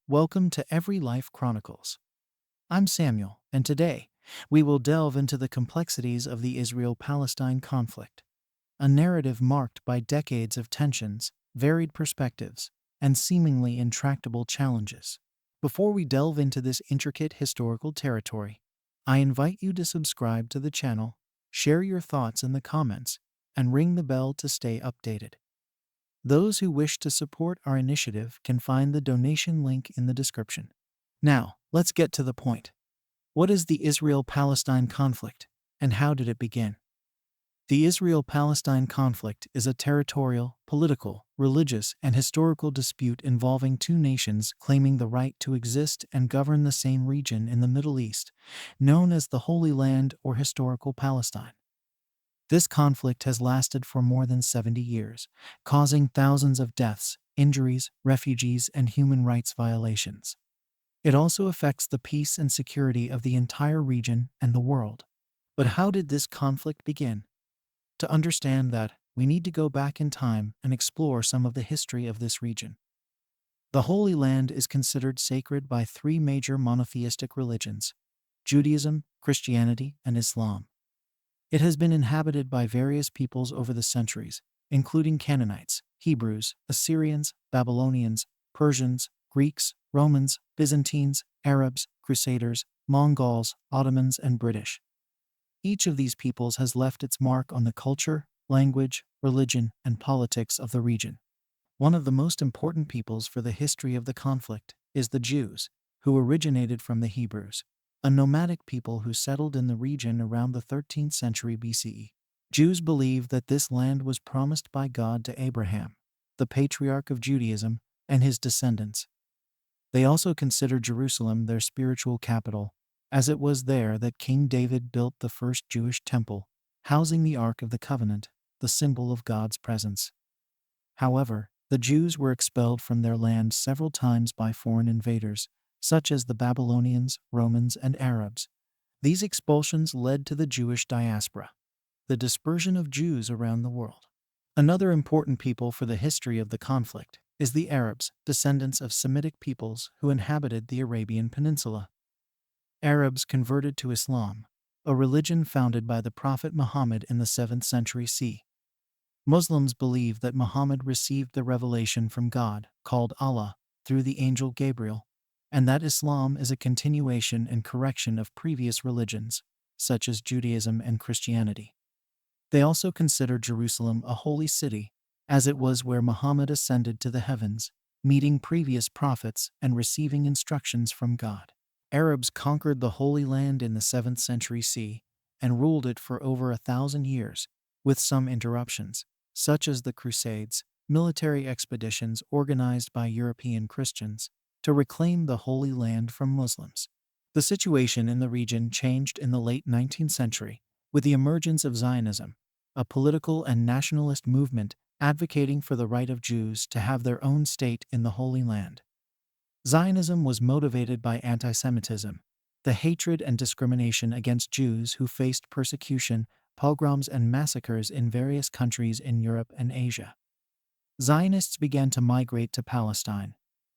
Welcome to Every Life Chronicles. I'm Samuel, and today we will delve into the complexities of the Israel-Palestine conflict, a narrative marked by decades of tensions, varied perspectives, and seemingly intractable challenges. Before we delve into this intricate historical territory, I invite you to subscribe to the channel, share your thoughts in the comments, and ring the bell to stay updated. Those who wish to support our initiative can find the donation link in the description. Now, let's get to the point. What is the Israel-Palestine conflict, and how did it begin? The Israel-Palestine conflict is a territorial, political, religious, and historical dispute involving two nations claiming the right to exist and govern the same region in the Middle East, known as the Holy Land or Historical Palestine. This conflict has lasted for more than 70 years, causing thousands of deaths, injuries, refugees, and human rights violations. It also affects the peace and security of the entire region and the world. But how did this conflict begin? To understand that, we need to go back in time and explore some of the history of this region. The Holy Land is considered sacred by three major monotheistic religions: Judaism, Christianity, and Islam. It has been inhabited by various peoples over the centuries, including Canaanites, Hebrews, Assyrians, Babylonians, Persians, Greeks, Romans, Byzantines, Arabs, Crusaders, Mongols, Ottomans, and British. Each of these peoples has left its mark on the culture, language, religion, and politics of the region. One of the most important peoples for the history of the conflict is the Jews, who originated from the Hebrews, a nomadic people who settled in the region around the 13th century BCE. Jews believe that this land was promised by God to Abraham, the patriarch of Judaism, and his descendants. They also consider Jerusalem their spiritual capital, as it was there that King David built the first Jewish temple, housing the Ark of the Covenant, the symbol of God's presence. However, the Jews were expelled from their land several times by foreign invaders, such as the Babylonians, Romans, and Arabs. These expulsions led to the Jewish diaspora, the dispersion of Jews around the world. Another important people for the history of the conflict is the Arabs, descendants of Semitic peoples who inhabited the Arabian Peninsula. Arabs converted to Islam, a religion founded by the Prophet Muhammad in the 7th century CE. Muslims believe that Muhammad received the revelation from God, called Allah, through the angel Gabriel, and that Islam is a continuation and correction of previous religions, such as Judaism and Christianity. They also consider Jerusalem a holy city, as it was where Muhammad ascended to the heavens, meeting previous prophets and receiving instructions from God. Arabs conquered the Holy Land in the 7th century CE and ruled it for over 1,000 years, with some interruptions, such as the Crusades, military expeditions organized by European Christians, to reclaim the Holy Land from Muslims. The situation in the region changed in the late 19th century with the emergence of Zionism, a political and nationalist movement advocating for the right of Jews to have their own state in the Holy Land. Zionism was motivated by anti-Semitism, the hatred and discrimination against Jews who faced persecution, pogroms, and massacres in various countries in Europe and Asia. Zionists began to migrate to Palestine,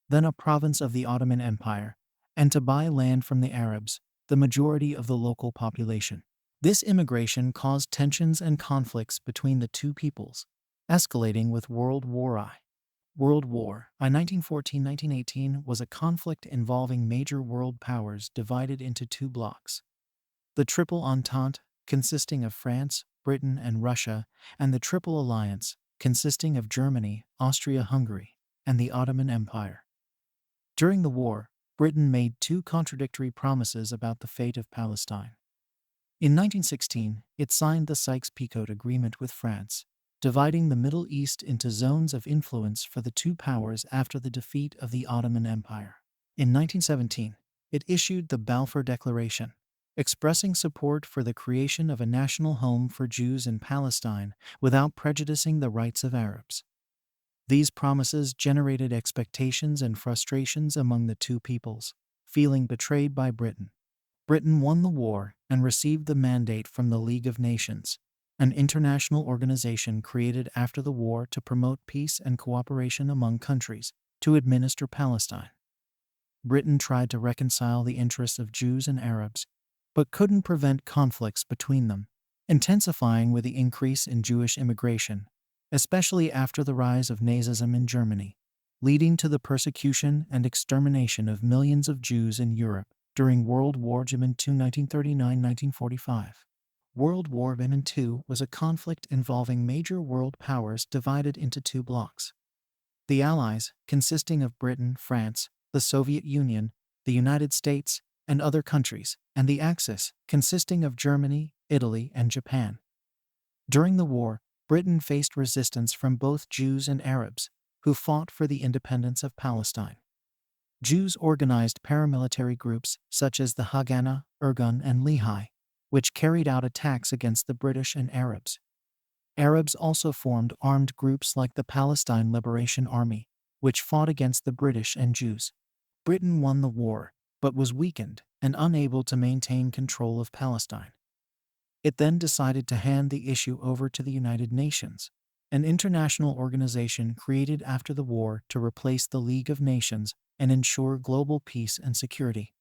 then a province of the Ottoman Empire, and to buy land from the Arabs, the majority of the local population. This immigration caused tensions and conflicts between the two peoples, escalating with World War I. World War I 1914-1918 was a conflict involving major world powers divided into two blocks: the Triple Entente, consisting of France, Britain, and Russia, and the Triple Alliance, consisting of Germany, Austria-Hungary, and the Ottoman Empire. During the war, Britain made two contradictory promises about the fate of Palestine. In 1916, it signed the Sykes-Picot Agreement with France, dividing the Middle East into zones of influence for the two powers after the defeat of the Ottoman Empire. In 1917, it issued the Balfour Declaration, expressing support for the creation of a national home for Jews in Palestine without prejudicing the rights of Arabs. These promises generated expectations and frustrations among the two peoples, feeling betrayed by Britain. Britain won the war and received the mandate from the League of Nations, an international organization created after the war to promote peace and cooperation among countries, to administer Palestine. Britain tried to reconcile the interests of Jews and Arabs, but couldn't prevent conflicts between them, intensifying with the increase in Jewish immigration, especially after the rise of Nazism in Germany, leading to the persecution and extermination of millions of Jews in Europe during World War II 1939–1945. World War II was a conflict involving major world powers divided into two blocs. The Allies, consisting of Britain, France, the Soviet Union, the United States, and other countries, and the Axis, consisting of Germany, Italy, and Japan. During the war, Britain faced resistance from both Jews and Arabs, who fought for the independence of Palestine. Jews organized paramilitary groups such as the Haganah, Irgun, and Lehi, which carried out attacks against the British and Arabs. Arabs also formed armed groups like the Palestine Liberation Army, which fought against the British and Jews. Britain won the war, but was weakened and unable to maintain control of Palestine. It then decided to hand the issue over to the United Nations, an international organization created after the war to replace the League of Nations and ensure global peace and security.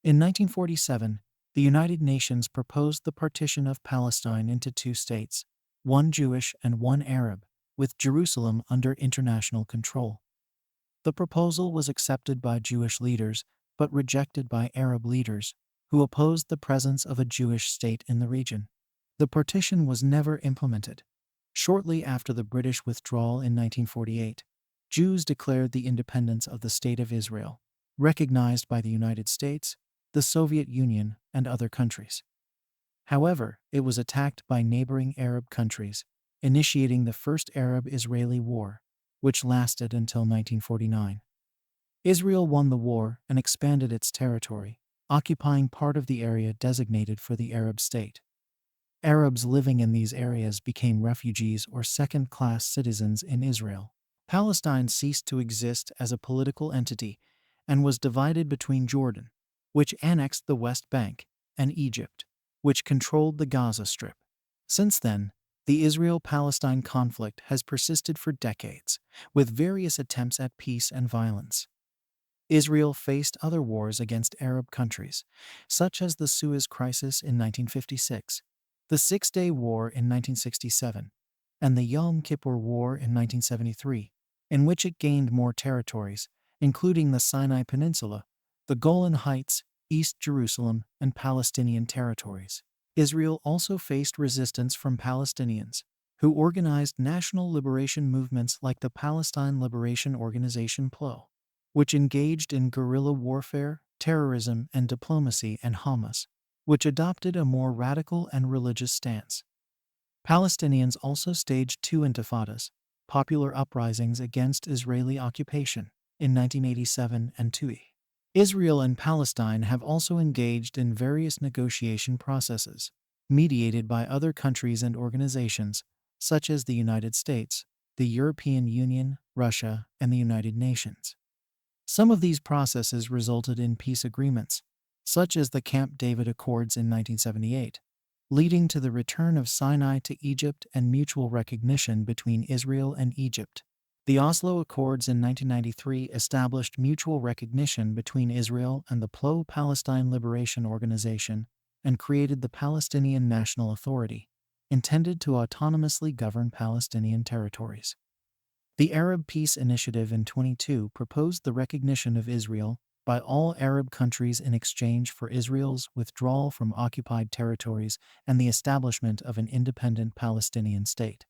In 1947, the United Nations proposed the partition of Palestine into two states, one Jewish and one Arab, with Jerusalem under international control. The proposal was accepted by Jewish leaders but rejected by Arab leaders, who opposed the presence of a Jewish state in the region. The partition was never implemented. Shortly after the British withdrawal in 1948, Jews declared the independence of the State of Israel, recognized by the United States, the Soviet Union, and other countries. However, it was attacked by neighboring Arab countries, initiating the First Arab-Israeli War, which lasted until 1949. Israel won the war and expanded its territory, occupying part of the area designated for the Arab state. Arabs living in these areas became refugees or second-class citizens in Israel. Palestine ceased to exist as a political entity and was divided between Jordan, which annexed the West Bank, and Egypt, which controlled the Gaza Strip. Since then, the Israel-Palestine conflict has persisted for decades, with various attempts at peace and violence. Israel faced other wars against Arab countries, such as the Suez Crisis in 1956, the Six-Day War in 1967, and the Yom Kippur War in 1973, in which it gained more territories, including the Sinai Peninsula, the Golan Heights, East Jerusalem, and Palestinian territories. Israel also faced resistance from Palestinians, who organized national liberation movements like the Palestine Liberation Organization PLO, which engaged in guerrilla warfare, terrorism, and diplomacy, and Hamas, which adopted a more radical and religious stance. Palestinians also staged two intifadas, popular uprisings against Israeli occupation, in 1987 and 2000. Israel and Palestine have also engaged in various negotiation processes, mediated by other countries and organizations, such as the United States, the European Union, Russia, and the United Nations. Some of these processes resulted in peace agreements, such as the Camp David Accords in 1978, leading to the return of Sinai to Egypt and mutual recognition between Israel and Egypt. The Oslo Accords in 1993 established mutual recognition between Israel and the PLO Palestine Liberation Organization and created the Palestinian National Authority, intended to autonomously govern Palestinian territories. The Arab Peace Initiative in 2022 proposed the recognition of Israel by all Arab countries in exchange for Israel's withdrawal from occupied territories and the establishment of an independent Palestinian state.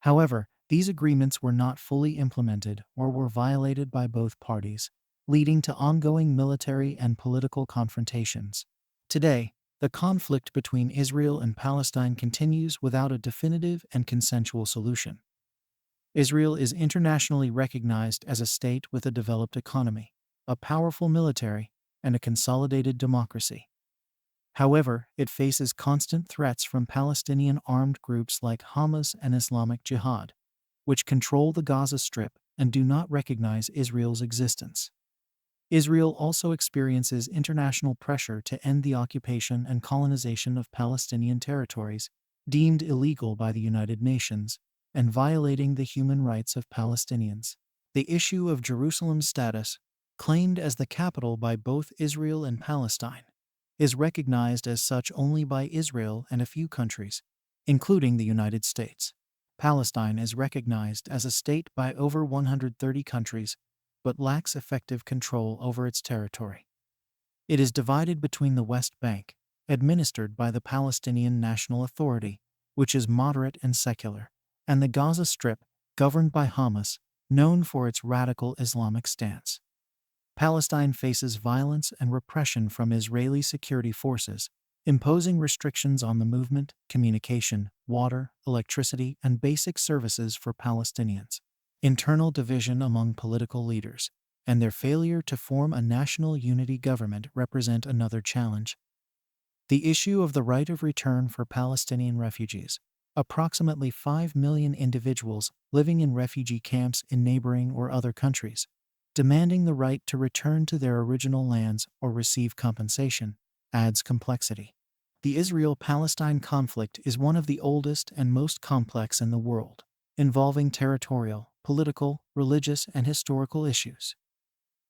However, these agreements were not fully implemented or were violated by both parties, leading to ongoing military and political confrontations. Today, the conflict between Israel and Palestine continues without a definitive and consensual solution. Israel is internationally recognized as a state with a developed economy, a powerful military, and a consolidated democracy. However, it faces constant threats from Palestinian armed groups like Hamas and Islamic Jihad, which control the Gaza Strip and do not recognize Israel's existence. Israel also experiences international pressure to end the occupation and colonization of Palestinian territories, deemed illegal by the United Nations, and violating the human rights of Palestinians. The issue of Jerusalem's status, claimed as the capital by both Israel and Palestine, is recognized as such only by Israel and a few countries, including the United States. Palestine is recognized as a state by over 130 countries, but lacks effective control over its territory. It is divided between the West Bank, administered by the Palestinian National Authority, which is moderate and secular, and the Gaza Strip, governed by Hamas, known for its radical Islamic stance. Palestine faces violence and repression from Israeli security forces, imposing restrictions on the movement, communication, water, electricity, and basic services for Palestinians. Internal division among political leaders and their failure to form a national unity government represent another challenge. The issue of the right of return for Palestinian refugees. Approximately 5 million individuals living in refugee camps in neighboring or other countries, demanding the right to return to their original lands or receive compensation, adds complexity. The Israel-Palestine conflict is one of the oldest and most complex in the world, involving territorial, political, religious, and historical issues.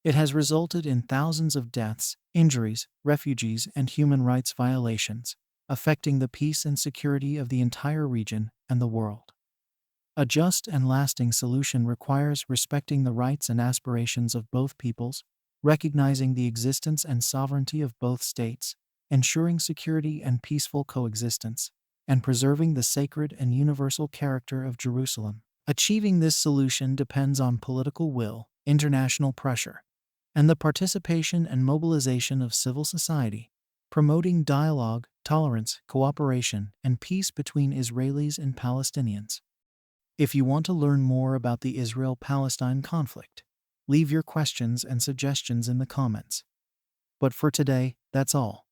It has resulted in thousands of deaths, injuries, refugees, and human rights violations, affecting the peace and security of the entire region and the world. A just and lasting solution requires respecting the rights and aspirations of both peoples, recognizing the existence and sovereignty of both states, ensuring security and peaceful coexistence, and preserving the sacred and universal character of Jerusalem. Achieving this solution depends on political will, international pressure, and the participation and mobilization of civil society, promoting dialogue, tolerance, cooperation, and peace between Israelis and Palestinians. If you want to learn more about the Israel-Palestine conflict, leave your questions and suggestions in the comments. But for today, that's all.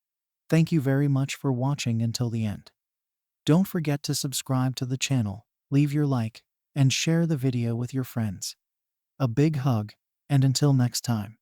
Thank you very much for watching until the end. Don't forget to subscribe to the channel, leave your like, and share the video with your friends. A big hug, and until next time.